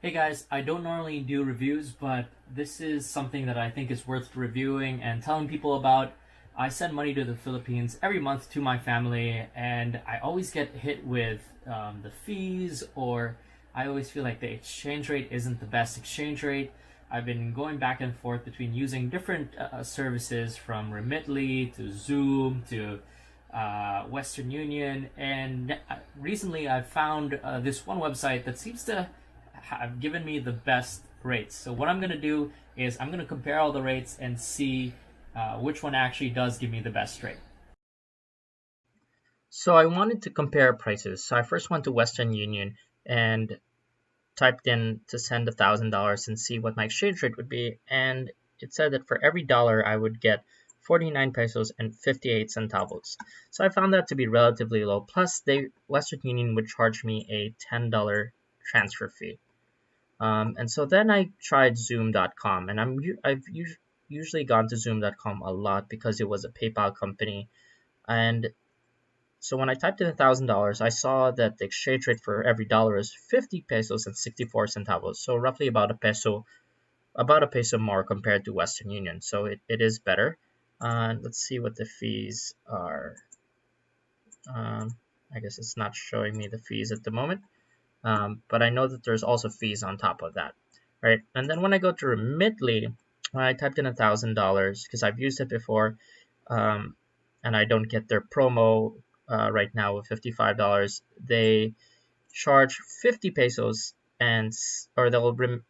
Hey guys, I don't normally do reviews, but this is something that I think is worth reviewing and telling people about. I send money to the Philippines every month to my family, and I always get hit with the fees, or I always feel like the exchange rate isn't the best exchange rate. I've been going back and forth between using different services from Remitly to Xoom to Western Union, and recently I found this one website that seems to have given me the best rates. So what I'm going to do is I'm going to compare all the rates and see which one actually does give me the best rate. So I wanted to compare prices. So I first went to Western Union and typed in to send $1,000 and see what my exchange rate would be. And it said that for every dollar I would get 49 pesos and 58 centavos. So I found that to be relatively low. Plus, Western Union would charge me a $10 transfer fee. And so then I tried Xoom.com, and usually gone to Xoom.com a lot because it was a PayPal company. And so when I typed in $1,000, I saw that the exchange rate for every dollar is 50 pesos and 64 centavos. So roughly about a peso more compared to Western Union. So it is better. Let's see what the fees are. I guess it's not showing me the fees at the moment. But I know that there's also fees on top of that, right? And then when I go to Remitly, I typed in $1,000 because I've used it before, um, and I don't get their promo right now with $55. They charge 50 pesos or the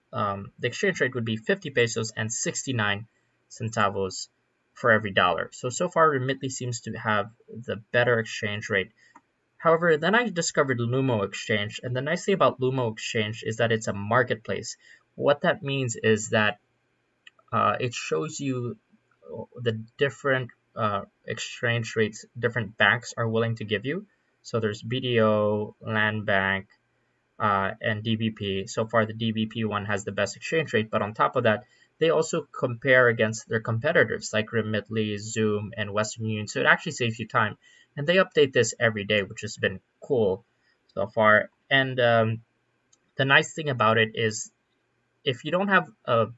exchange rate would be 50 pesos and 69 centavos for every dollar. So far Remitly seems to have the better exchange rate. However, then I discovered LumoXchange, and the nice thing about LumoXchange is that it's a marketplace. What that means is that it shows you the different exchange rates different banks are willing to give you. So there's BDO, Land Bank, and DBP. So far, the DBP one has the best exchange rate, but on top of that, they also compare against their competitors like Remitly, Xoom, and Western Union. So it actually saves you time. And they update this every day, which has been cool so far. And the nice thing about it is if you don't have a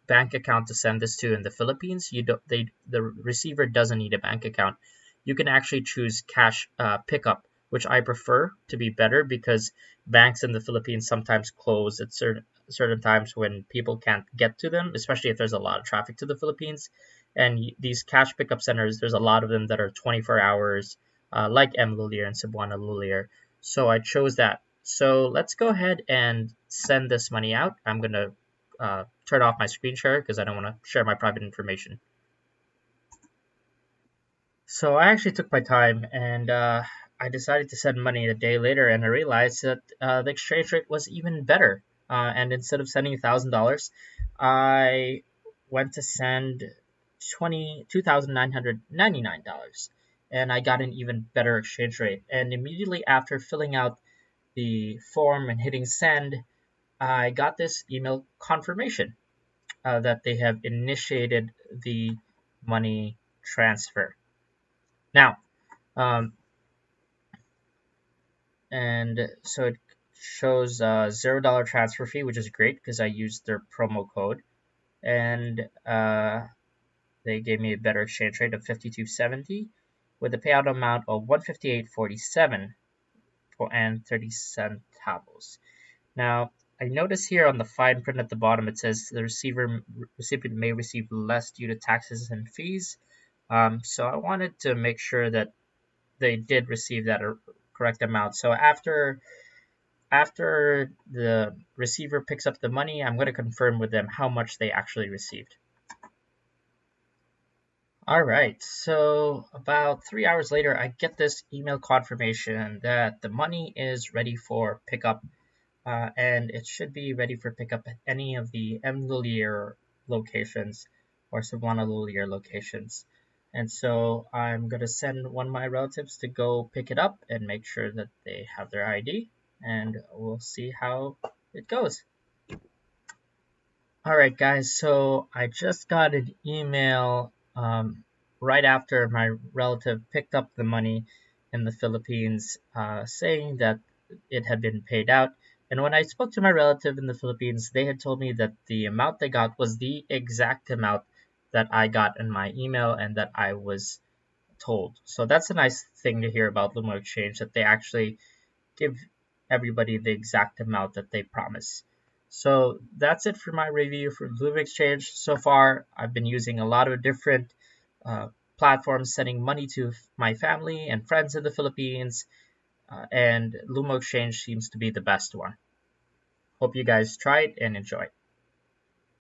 bank account to send this to in the Philippines, the receiver doesn't need a bank account. You can actually choose cash pickup, which I prefer to be better because banks in the Philippines sometimes close at certain times when people can't get to them, especially if there's a lot of traffic to the Philippines. And these cash pickup centers, there's a lot of them that are 24 hours, like M. Lulier and Cebuana Lulier. So I chose that. So let's go ahead and send this money out. I'm gonna turn off my screen share because I don't want to share my private information. So I actually took my time and I decided to send money a day later, and I realized that the exchange rate was even better. And instead of sending $1,000, I went to send $22,999, and I got an even better exchange rate. And immediately after filling out the form and hitting send, I got this email confirmation that they have initiated the money transfer. Now, um, and so it shows $0 transfer fee, which is great because I used their promo code, and they gave me a better exchange rate of 52.70 with a payout amount of 158.47 and 30 centavos. Now, I notice here on the fine print at the bottom it says the recipient may receive less due to taxes and fees. So I wanted to make sure that they did receive that correct amount. So after the receiver picks up the money, I'm going to confirm with them how much they actually received. All right, so about 3 hours later, I get this email confirmation that the money is ready for pickup, and it should be ready for pickup at any of the M. Lulier locations or Cebuana Lulier locations. And so I'm going to send one of my relatives to go pick it up and make sure that they have their ID, and we'll see how it goes. All right, guys, so I just got an email right after my relative picked up the money in the Philippines saying that it had been paid out. And when I spoke to my relative in the Philippines, they had told me that the amount they got was the exact amount that I got in my email and that I was told. So that's a nice thing to hear about LumoXchange, that they actually give everybody the exact amount that they promise. So that's it for my review for LumoXchange. So far, I've been using a lot of different uh, platforms, sending money to my family and friends in the Philippines, and LumoXchange seems to be the best one. Hope you guys try it and enjoy.